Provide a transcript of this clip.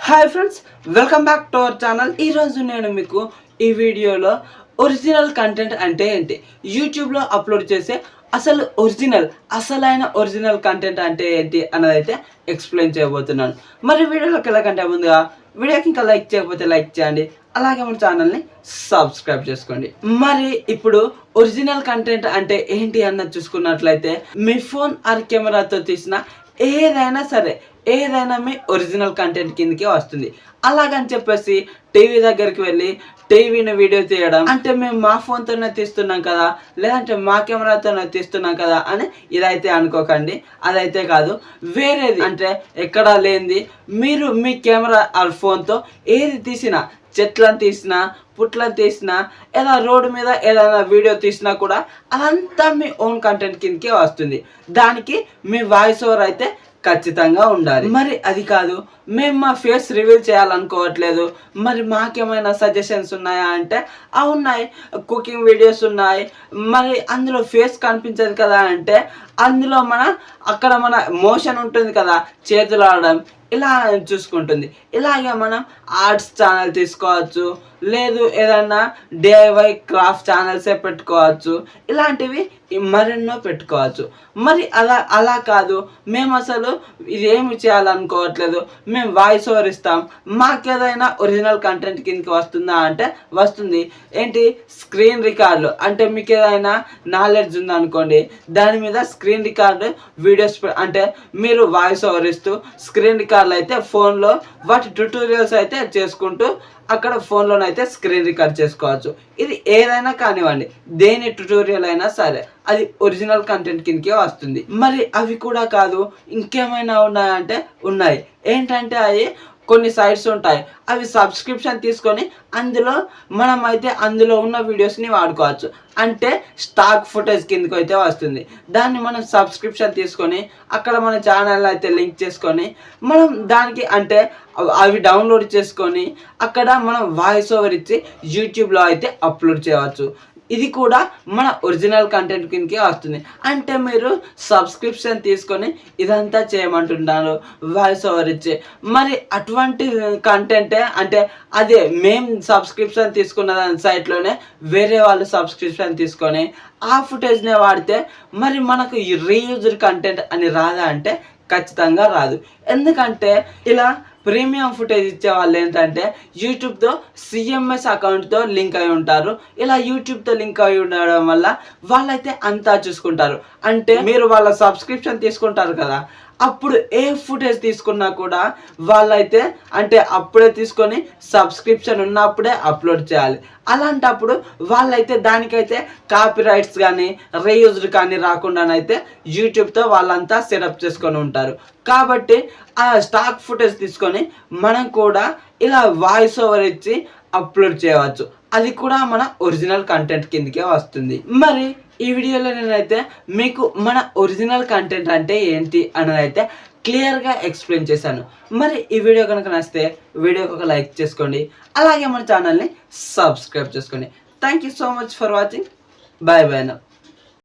Hi friends, welcome back to our channel. ఈరోజు నేను మీకు ఈ వీడియోలో ఒరిజినల్ కంటెంట్ అంటే ఏంటి, యూట్యూబ్లో అప్లోడ్ చేసే అసలైన ఒరిజినల్ కంటెంట్ అంటే ఏంటి అన్నదైతే ఎక్స్ప్లెయిన్ చేయబోతున్నాను. మరి వీడియోలోకి వెళ్ళకంటే ముందుగా వీడియోకి ఇంకా లైక్ చేయకపోతే లైక్ చేయండి, అలాగే మన ఛానల్ని సబ్స్క్రైబ్ చేసుకోండి. మరి ఇప్పుడు ఒరిజినల్ కంటెంట్ అంటే ఏంటి అన్నది చూసుకున్నట్లయితే మీ ఫోన్ ఆర్ కెమెరాతో తీసిన ఏదైనా మీ ఒరిజినల్ కంటెంట్ కిందకే వస్తుంది. అలాగని చెప్పేసి టీవీ దగ్గరికి వెళ్ళి టీవీని వీడియో తీయడం అంటే మేము మా ఫోన్తోనే తీస్తున్నాం కదా, లేదంటే మా కెమెరాతోనే తీస్తున్నాం కదా అని ఇదైతే అనుకోకండి. అదైతే కాదు, వేరేది అంటే ఎక్కడా లేనిది మీరు మీ కెమెరా ఆర్ ఫోన్తో ఏది తీసినా, చెట్లను తీసినా, పుట్లను తీసినా, ఏదో రోడ్డు మీద ఏదైనా వీడియో తీసినా కూడా అదంతా మీ ఓన్ కంటెంట్ కిందకే వస్తుంది. దానికి మీ వాయిస్ ఓవర్ అయితే ఖచ్చితంగా ఉండాలి. మరి అది కాదు, మేము మా ఫేస్ రివీల్ చేయాలనుకోవట్లేదు, మరి మాకేమైనా సజెషన్స్ ఉన్నాయా అంటే ఉన్నాయి. కుకింగ్ వీడియోస్ ఉన్నాయి, మరి అందులో ఫేస్ కనిపించదు కదా అంటే అందులో అక్కడ మన మోషన్ ఉంటుంది కదా, చేతులు ఆడడం ఇలా చూసుకుంటుంది. ఇలాగే మనం ఆర్ట్స్ ఛానల్ తీసుకోవచ్చు, లేదు ఏదన్నా డిఐవై క్రాఫ్ట్ ఛానల్సే పెట్టుకోవచ్చు, ఇలాంటివి మరెన్నో పెట్టుకోవచ్చు. మరి అలా కాదు, మేము అసలు ఇదేమి చేయాలనుకోవట్లేదు, మేము వాయిస్ ఓవర్ ఇస్తాం, మాకేదైనా ఒరిజినల్ కంటెంట్ కిందకి వస్తుందా అంటే వస్తుంది. ఏంటి, స్క్రీన్ రికార్డులు అంటే మీకు ఏదైనా నాలెడ్జ్ ఉందనుకోండి, దాని మీద స్క్రీన్ రికార్డు వీడియోస్ అంటే మీరు వాయిస్ ఓవర్ ఇస్తూ స్క్రీన్ రికార్డులు అయితే ఫోన్లో వాటి ట్యూటోరియల్స్ అయితే చేసుకుంటూ అక్కడ ఫోన్లోనైతే స్క్రీన్ రికార్డ్ చేసుకోవచ్చు. ఇది ఏదైనా కానివ్వండి, దేని ట్యూటోరియల్ అయినా సరే అది ఒరిజినల్ కంటెంట్ కిందకే వస్తుంది. మరి అవి కూడా కాదు, ఇంకేమైనా ఉన్నాయంటే ఉన్నాయి. ఏంటంటే అవి కొన్ని సైట్స్ ఉంటాయి, అవి సబ్స్క్రిప్షన్ తీసుకొని అందులో ఉన్న వీడియోస్ని వాడుకోవచ్చు. అంటే స్టాక్ ఫుటేజ్ కిందకి అయితే వస్తుంది. దాన్ని మనం సబ్స్క్రిప్షన్ తీసుకొని అక్కడ మన ఛానల్ అయితే లింక్ చేసుకొని మనం దానికి అంటే అవి డౌన్లోడ్ చేసుకొని అక్కడ మనం వాయిస్ ఓవర్ ఇచ్చి యూట్యూబ్లో అయితే అప్లోడ్ చేయవచ్చు. ఇది కూడా మన ఒరిజినల్ కంటెంట్ కిందకే వస్తుంది. అంటే మీరు సబ్స్క్రిప్షన్ తీసుకొని ఇదంతా చేయమంటున్నారు వాయిస్ ఓవర్ ఇచ్చి. మరి అటువంటి కంటెంటే అంటే అదే మేము సబ్స్క్రిప్షన్ తీసుకున్న దాని సైట్లోనే వేరే వాళ్ళు సబ్స్క్రిప్షన్ తీసుకొని ఆ ఫుటేజ్నే వాడితే మరి మనకు రీయూజ్డ్ కంటెంట్ అని రాదా అంటే ఖచ్చితంగా రాదు. ఎందుకంటే ఇలా ప్రీమియం ఫుటేజ్ ఇచ్చే వాళ్ళు ఏంటంటే యూట్యూబ్తో సిఎంఎస్ అకౌంట్తో లింక్ అయి ఉంటారు. ఇలా యూట్యూబ్తో లింక్ అయి ఉండడం వల్ల వాళ్ళైతే అంతా చూసుకుంటారు. అంటే మీరు వాళ్ళ సబ్స్క్రిప్షన్ తీసుకుంటారు కదా, అప్పుడు ఏ ఫుటేజ్ తీసుకున్నా కూడా వాళ్ళైతే అంటే అప్పుడే తీసుకొని సబ్స్క్రిప్షన్ ఉన్నప్పుడే అప్లోడ్ చేయాలి. అలాంటప్పుడు వాళ్ళైతే దానికైతే కాపీ రైట్స్ కానీ రీయూజ్డ్ కానీ రాకుండానైతే యూట్యూబ్తో వాళ్ళంతా సెటప్ చేసుకొని ఉంటారు. కాబట్టి ఆ స్టాక్ ఫుటేజ్ తీసుకొని మనం కూడా ఇలా వాయిస్ ఓవర్ ఇచ్చి అప్లోడ్ చేయవచ్చు. అది కూడా మన ఒరిజినల్ కంటెంట్ కిందకే వస్తుంది. మరి ఈ వీడియోలో నేనైతే మీకు మన ఒరిజినల్ కంటెంట్ అంటే ఏంటి అన్నది అయితే క్లియర్గా ఎక్స్ప్లెయిన్ చేశాను. మరి ఈ వీడియో కనుక నచ్చితే వీడియోకి ఒక లైక్ చేసుకోండి, అలాగే మన ఛానల్ని సబ్స్క్రైబ్ చేసుకోండి. Thank you so much for watching. Bye bye నా.